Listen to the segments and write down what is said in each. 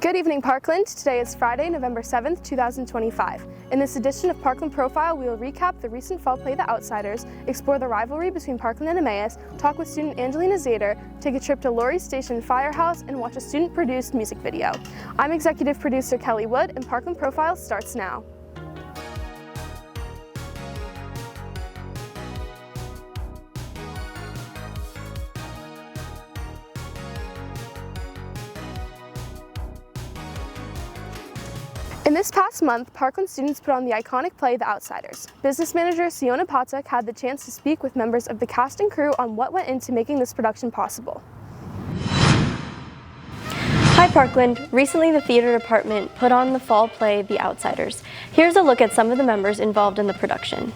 Good evening, Parkland. Today is Friday, November 7th, 2025. In this edition of Parkland Profile, we will recap the recent fall play The Outsiders, explore the rivalry between Parkland and Emmaus, talk with student Angelina Zaiter, take a trip to Laurie's station Firehouse, and watch a student-produced music video. I'm executive producer Kelly Wood, and Parkland Profile starts now. In this past month, Parkland students put on the iconic play The Outsiders. Business manager Siona Patek had the chance to speak with members of the cast and crew on what went into making this production possible. Hi Parkland! Recently the theater department put on the fall play The Outsiders. Here's a look at some of the members involved in the production.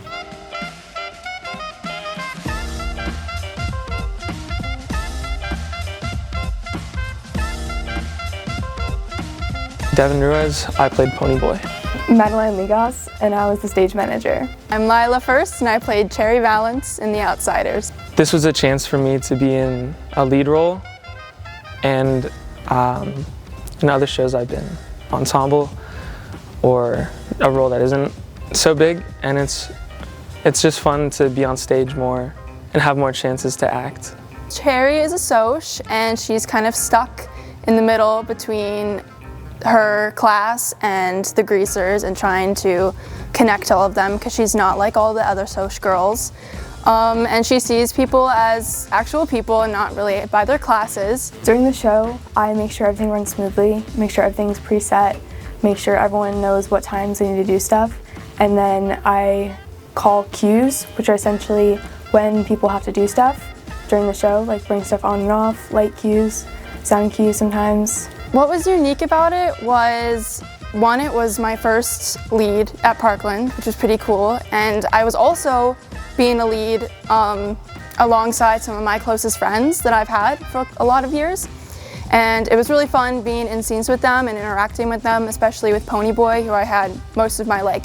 Devin Ruiz, I played Ponyboy. Madeline Ligas, and I was the stage manager. I'm Lila First, and I played Cherry Valance in The Outsiders. This was a chance for me to be in a lead role, and in other shows I've been ensemble or a role that isn't so big, and it's just fun to be on stage more and have more chances to act. Cherry is a soc, and she's kind of stuck in the middle between her class and the greasers and trying to connect all of them because she's not like all the other soc girls. And she sees people as actual people and not really by their classes. During the show, I make sure everything runs smoothly, make sure everything's preset, make sure everyone knows what times they need to do stuff, and then I call cues, which are essentially when people have to do stuff during the show, like bring stuff on and off, light cues, sound cues sometimes. What was unique about it was, one, it was my first lead at Parkland, which was pretty cool, and I was also being a lead alongside some of my closest friends that I've had for a lot of years. And it was really fun being in scenes with them and interacting with them, especially with Ponyboy, who I had most of my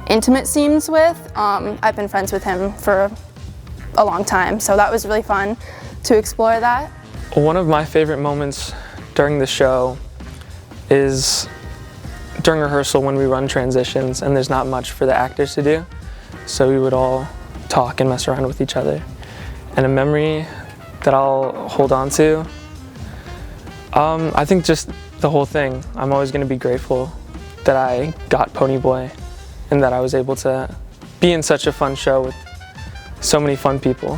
intimate scenes with. I've been friends with him for a long time, so that was really fun to explore that. One of my favorite moments during the show is during rehearsal when we run transitions and there's not much for the actors to do. So we would all talk and mess around with each other. And a memory that I'll hold on to, I think just the whole thing. I'm always going to be grateful that I got Ponyboy and that I was able to be in such a fun show with so many fun people.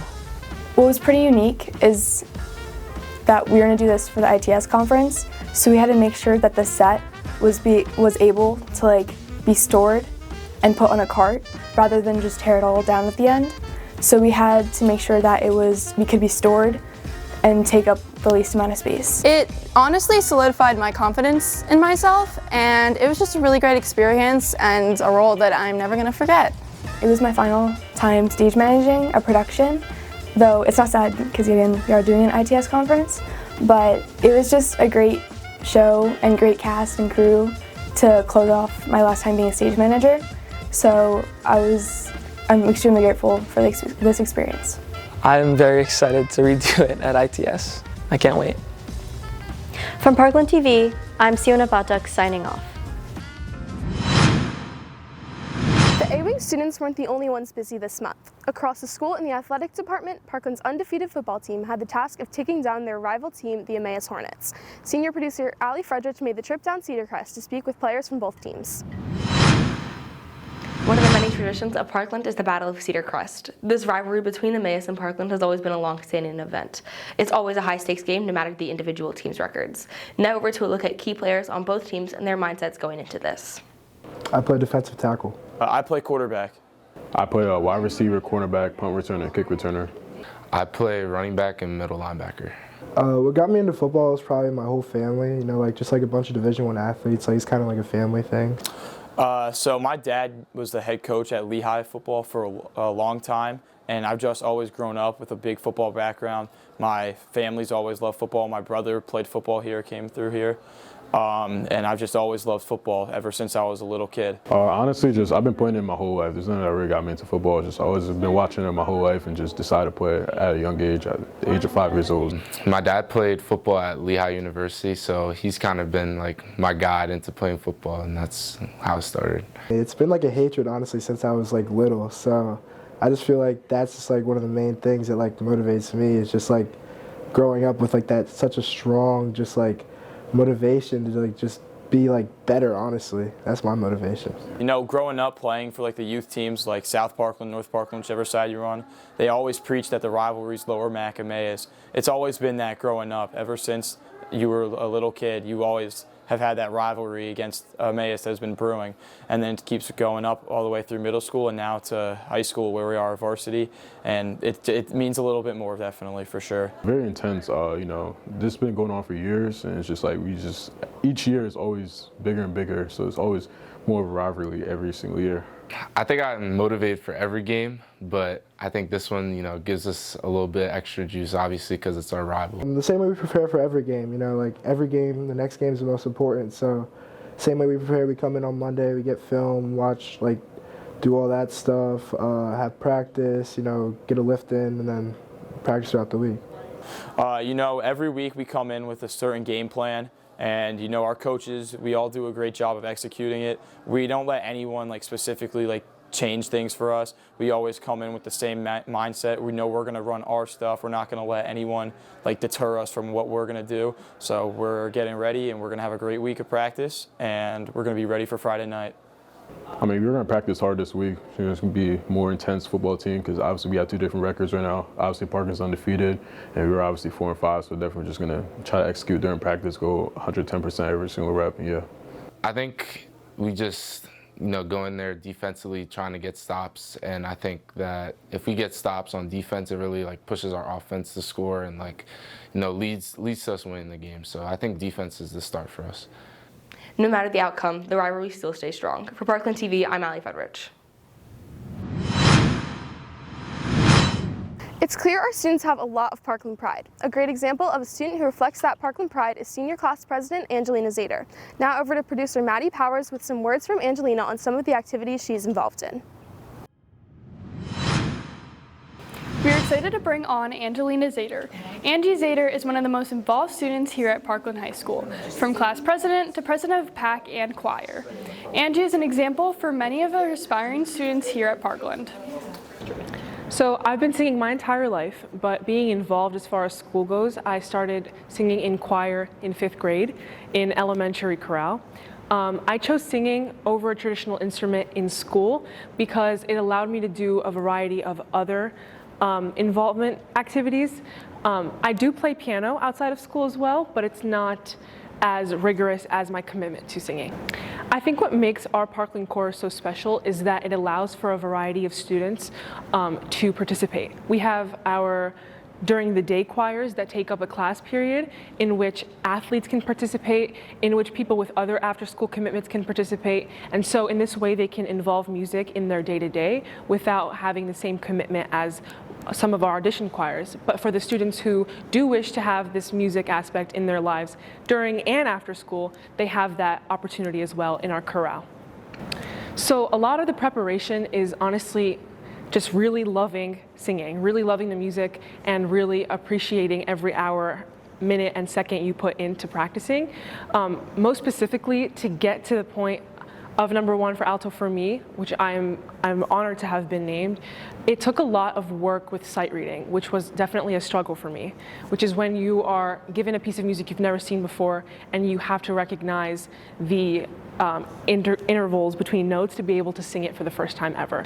What was pretty unique is that we were going to do this for the ITS conference, so we had to make sure that the set was able to be stored and put on a cart rather than just tear it all down at the end. So we had to make sure that we could be stored and take up the least amount of space. It honestly solidified my confidence in myself, and it was just a really great experience and a role that I'm never going to forget. It was my final time stage managing a production, though it's not sad because we are doing an ITS conference, but it was just a great show and great cast and crew to close off my last time being a stage manager. So I'm extremely grateful for this experience. I'm very excited to redo it at ITS. I can't wait. From Parkland TV, I'm Siona Patek signing off. The A-Wing students weren't the only ones busy this month. Across the school in the athletic department, Parkland's undefeated football team had the task of taking down their rival team, the Emmaus Hornets. Senior producer Ali Fredrich made the trip down Cedar Crest to speak with players from both teams. One of the many traditions of Parkland is the Battle of Cedar Crest. This rivalry between Emmaus and Parkland has always been a long-standing event. It's always a high-stakes game, no matter the individual team's records. Now over to a look at key players on both teams and their mindsets going into this. I play defensive tackle. I play quarterback. I play a wide receiver, cornerback, punt returner, kick returner. I play running back and middle linebacker. What got me into football was probably my whole family, just a bunch of Division I athletes, it's kind of like a family thing. So my dad was the head coach at Lehigh football for a long time, and I've just always grown up with a big football background. My family's always loved football. My brother played football here, came through here. And I've just always loved football ever since I was a little kid. Honestly, I've been playing it my whole life. There's nothing that really got me into football. Just always been watching it my whole life and just decided to play at a young age, at the age of 5 years old. My dad played football at Lehigh University, so he's kind of been like my guide into playing football, and that's how it started. It's been like a hatred, honestly, since I was like little. So I just feel like that's just like one of the main things that like motivates me. Is just like growing up with like that such a strong just like motivation to like just be like better. Honestly, that's my motivation. You know, growing up playing for like the youth teams like South Parkland, North Parkland, whichever side you're on, they always preach that the rivalry's Lower Mac and Emmaus. It's always been that growing up. Ever since you were a little kid, you always have had that rivalry against Emmaus that has been brewing, and then it keeps going up all the way through middle school and now to high school where we are varsity, and it means a little bit more, definitely, for sure. Very intense. You know, this has been going on for years, and it's just like each year is always bigger and bigger, so it's always more of a rivalry every single year. I think I'm motivated for every game, but I think this one, you know, gives us a little bit extra juice, obviously, because it's our rival. The same way we prepare for every game, you know, like every game, the next game is the most important. So same way we prepare, we come in on Monday, we get film, watch, like, do all that stuff, have practice, you know, get a lift in, and then practice throughout the week. You know, every week we come in with a certain game plan. And you know, our coaches, we all do a great job of executing it. We don't let anyone like specifically like change things for us. We always come in with the same mindset. We know we're going to run our stuff. We're not going to let anyone like deter us from what we're going to do. So we're getting ready, and we're going to have a great week of practice, and we're going to be ready for Friday night. I mean, we're going to practice hard this week. You know, it's going to be a more intense football team because obviously we have 2 different records right now. Obviously, Parkland's undefeated, and we're obviously 4-5, so definitely just going to try to execute during practice, go 110% every single rep, and yeah. I think we just, you know, go in there defensively trying to get stops, and I think that if we get stops on defense, it really like pushes our offense to score and like, you know, leads to us winning the game. So I think defense is the start for us. No matter the outcome, the rivalry still stays strong. For Parkland TV, I'm Allie Fedrich. It's clear our students have a lot of Parkland pride. A great example of a student who reflects that Parkland pride is senior class president Angelina Zaiter. Now over to producer Maddie Powers with some words from Angelina on some of the activities she's involved in. We are excited to bring on Angelina Zaiter. Angie Zaiter is one of the most involved students here at Parkland High School, from class president to president of PAC and choir. Angie is an example for many of our aspiring students here at Parkland. So I've been singing my entire life, but being involved as far as school goes, I started singing in choir in 5th grade in elementary chorale. I chose singing over a traditional instrument in school because it allowed me to do a variety of other involvement activities. I do play piano outside of school as well, but it's not as rigorous as my commitment to singing. I think what makes our Parkland chorus so special is that it allows for a variety of students to participate. We have our during the day choirs that take up a class period in which athletes can participate, in which people with other after-school commitments can participate, and so in this way they can involve music in their day-to-day without having the same commitment as some of our audition choirs. But for the students who do wish to have this music aspect in their lives during and after school, they have that opportunity as well in our chorale. So a lot of the preparation is honestly just really loving singing, really loving the music, and really appreciating every hour, minute, and second you put into practicing. Most specifically, to get to the point of #1 for alto for me, which I'm honored to have been named, it took a lot of work with sight reading, which was definitely a struggle for me, which is when you are given a piece of music you've never seen before and you have to recognize the intervals between notes to be able to sing it for the first time ever.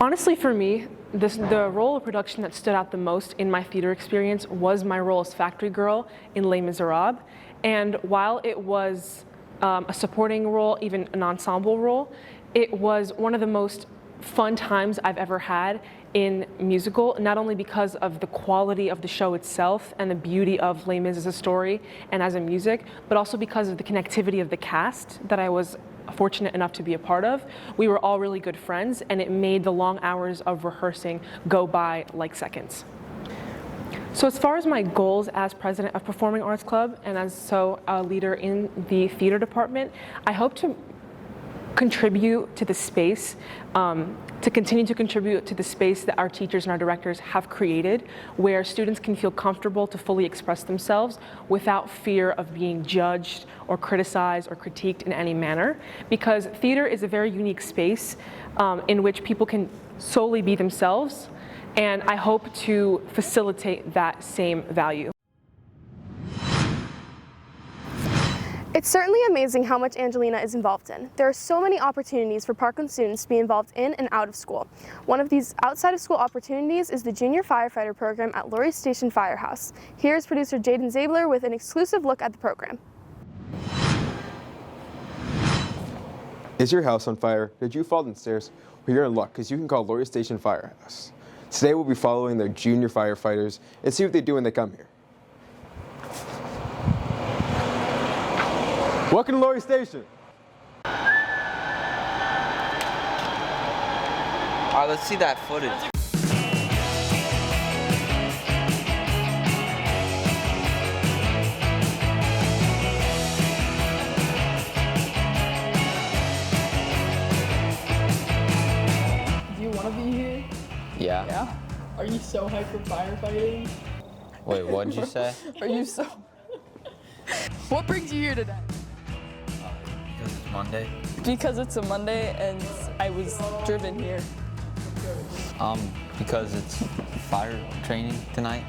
Honestly, for me, the role of production that stood out the most in my theater experience was my role as factory girl in Les Miserables. And while it was a supporting role, even an ensemble role, it was one of the most fun times I've ever had in musical, not only because of the quality of the show itself and the beauty of Les Mis as a story and as a music, but also because of the connectivity of the cast that I was fortunate enough to be a part of. We were all really good friends, and it made the long hours of rehearsing go by like seconds. So as far as my goals as president of Performing Arts Club and as a leader in the theater department, I hope to contribute to the space, to continue to contribute to the space that our teachers and our directors have created, where students can feel comfortable to fully express themselves without fear of being judged or criticized or critiqued in any manner. Because theater is a very unique space in which people can solely be themselves, and I hope to facilitate that same value. It's certainly amazing how much Angelina is involved in. There are so many opportunities for Parkland students to be involved in and out of school. One of these outside of school opportunities is the Junior Firefighter program at Laurie Station Firehouse. Here's producer Jaden Zabler with an exclusive look at the program. Is your house on fire? Did you fall downstairs? Well, you're in luck because you can call Laurie Station Firehouse. Today we'll be following their junior firefighters and see what they do when they come here. Welcome to Laurie Station. All right, let's see that footage. Do you want to be here? Yeah. Yeah? Are you so hyped for firefighting? Wait, what did you say? Are you so... What brings you here today? Because it's Monday. Because it's a Monday and I was driven here. Because it's fire training tonight.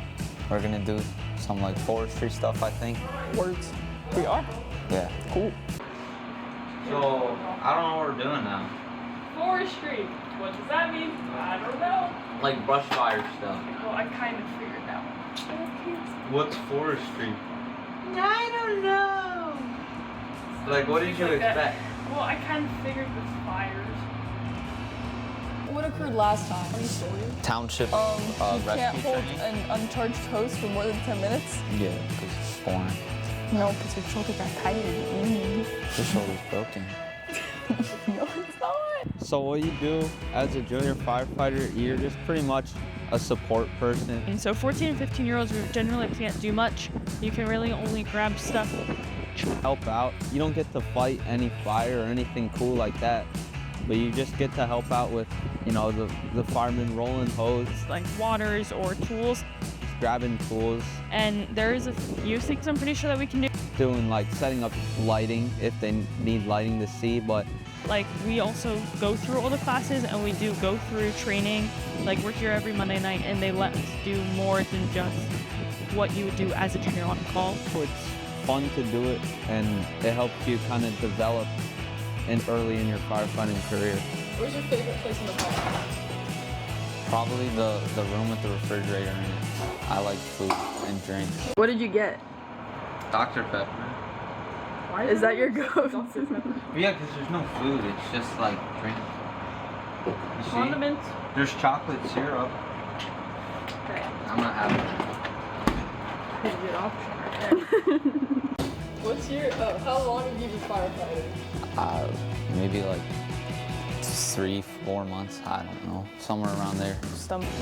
We're gonna do some like forestry stuff, I think. Words. We are? Yeah. Cool. So, I don't know what we're doing now. Forestry. What does that mean? I don't know. Like brush fire stuff. Well, I kind of figured that one. What's forestry? I don't know. Like, what did you expect? Well, I kind of figured with fires. What occurred last time? Any story? Township You can't rescue hold training? an uncharged hose for more than 10 minutes? Yeah, because it's boring. No, because your shoulder got tired. Your shoulder's broken. No, it's not. So what you do as a junior firefighter, you're just pretty much a support person. And so 14 and 15-year-olds generally can't do much. You can really only grab stuff. Help out. You don't get to fight any fire or anything cool like that, but you just get to help out with, you know, the firemen rolling hose. Like waters or tools. Just grabbing tools. And there is a few things I'm pretty sure that we can do. Doing like setting up lighting if they need lighting to see, but like we also go through all the classes and we do go through training. Like we're here every Monday night and they let us do more than just what you would do as a junior on call. It's fun to do it and it helps you kind of develop early in your firefighting career. Where's your favorite place in the park? Probably the room with the refrigerator in it. I like food and drinks. What did you get? Dr. Pepper. Why is that your go-to? Yeah, because there's no food. It's just like drink. You see? Condiments. There's chocolate syrup. Okay. I'm not having it. Pretty good option right there. What's your, how long have you been firefighting? Maybe like 3-4 months. I don't know. Somewhere around there.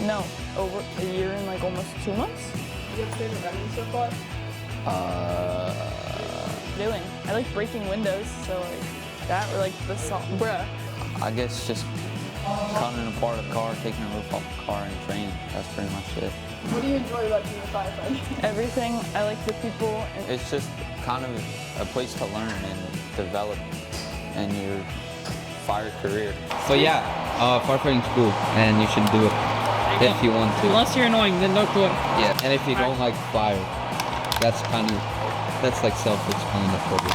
No, over a year and like almost 2 months? You have favorite memories so far? Doing. I like breaking windows, so like that or like the song, bruh. I guess just cutting apart a car, taking the roof off the car and training. That's pretty much it. What do you enjoy about being a firefighter? Everything. I like the people. And It's just kind of a place to learn and develop in your fire career. So yeah, firefighting school, and you should do it if you want to. Unless you're annoying, then don't do it. Yeah, and if you don't like fire, that's like self-explanatory.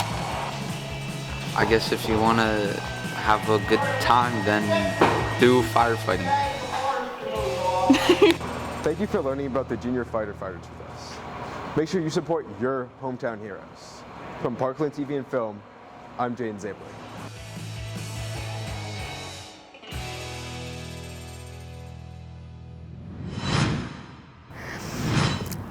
I guess if you want to have a good time, then do firefighting. Thank you for learning about the junior firefighters with us. Make sure you support your hometown heroes. From Parkland TV and Film, I'm Jaden Zabler.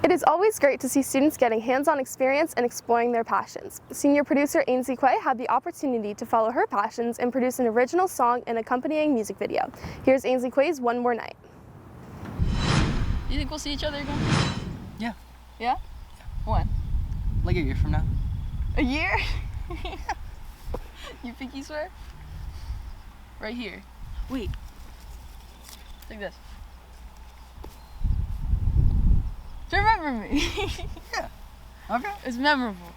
It is always great to see students getting hands-on experience and exploring their passions. Senior producer Ainsley Quay had the opportunity to follow her passions and produce an original song and accompanying music video. Here's Ainsley Quay's One More Night. You think we'll see each other again? Yeah. Yeah? When? Like a year from now. A year? You pinky swear? Right here. Wait. Like this. Do you remember me? Yeah. Okay. It's memorable.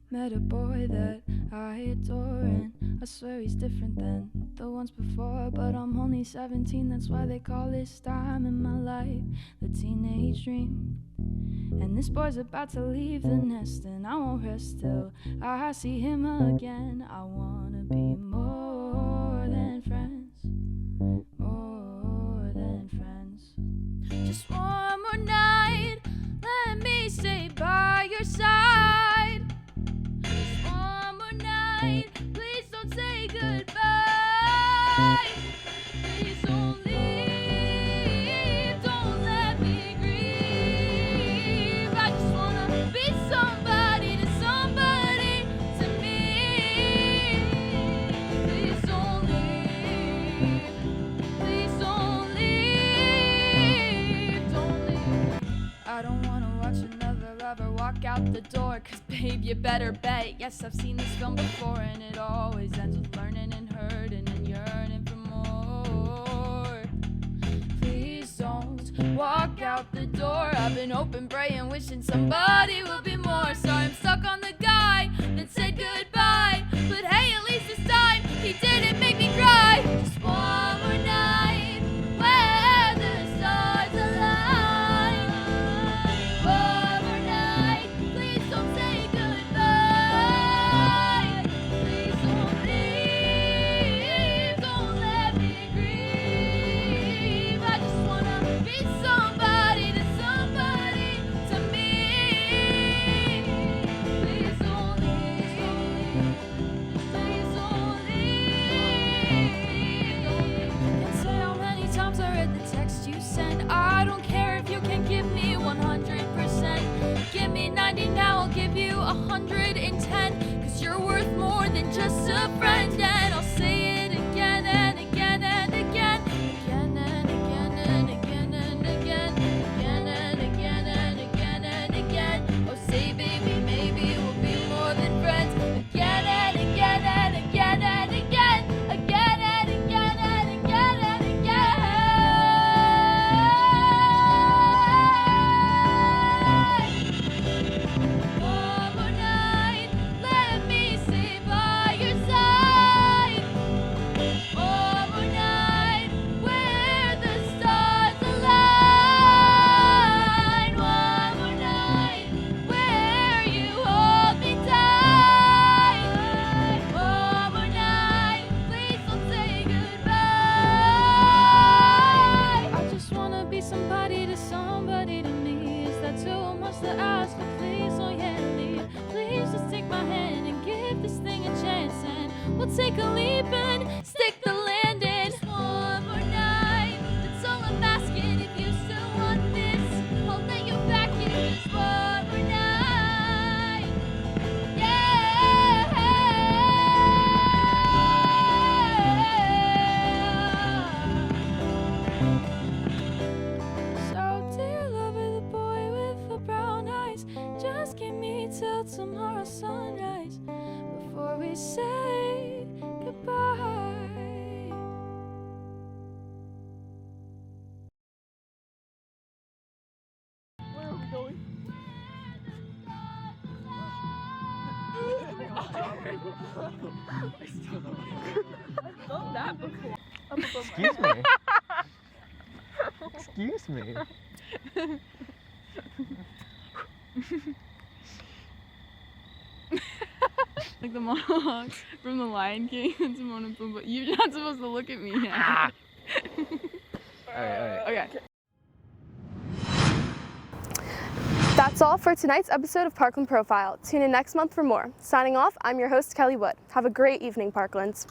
Met a boy that I adore, and I swear he's different than the ones before. But I'm only 17, that's why they call this time in my life the teenage dream. And this boy's about to leave the nest, and I won't rest till I see him again. I wanna be more than friends, more than friends. Just one more night, let me stay by your side. Just one more night, please don't say goodbye. Please don't leave, don't let me grieve. I just wanna be somebody to somebody to me. Please don't leave, please don't leave, don't leave. I don't wanna watch another lover walk out the door, 'cause babe, you better bet. Yes, I've seen this film before, and it always ends with learning and hurting and yearning for more. Please don't walk out the door. I've been hoping, praying, wishing somebody will be more. Sorry, I'm stuck on the guy that said goodbye, but hey, at least this time he didn't make me cry. Just one more night where the stars align. One more night, please don't say goodbye. Please don't leave, don't let me grieve. I just wanna be somebody to somebody to me. Please don't leave, please don't leave. Can't say how many times I read the text you sent. I don't care if you can give me 100%. Give me 90 now, I'll give you 110. 'Cause you're worth more than just a friend. And I'll say it again and again and again. Again and again and again and again. Again and again and again and again. Oh, say baby, maybe we'll be more than friends. Again and again and again and again. Again and again and again and again. One more night, let me stay by your side. One more night where the stars align. One more night where you hold me tight. One more night, please don't say goodbye. I just wanna be somebody to somebody to me. Is that too much to ask? But please don't yet leave. Please just take my hand and give this thing a chance, and we'll take a leap and stick the landing. Just one more night, that's all I'm asking. If you still want this, I'll let you back in. Just one more night, yeah. So dear lover, the boy with the brown eyes, just give me till tomorrow sunrise before we say goodbye. Where are we going? I've done that before. Excuse me. Excuse me. Like the monologue from The Lion King and Timon and Pumbaa. You're not supposed to look at me yet. Alright. Okay. That's all for tonight's episode of Parkland Profile. Tune in next month for more. Signing off, I'm your host, Kelly Wood. Have a great evening, Parklands.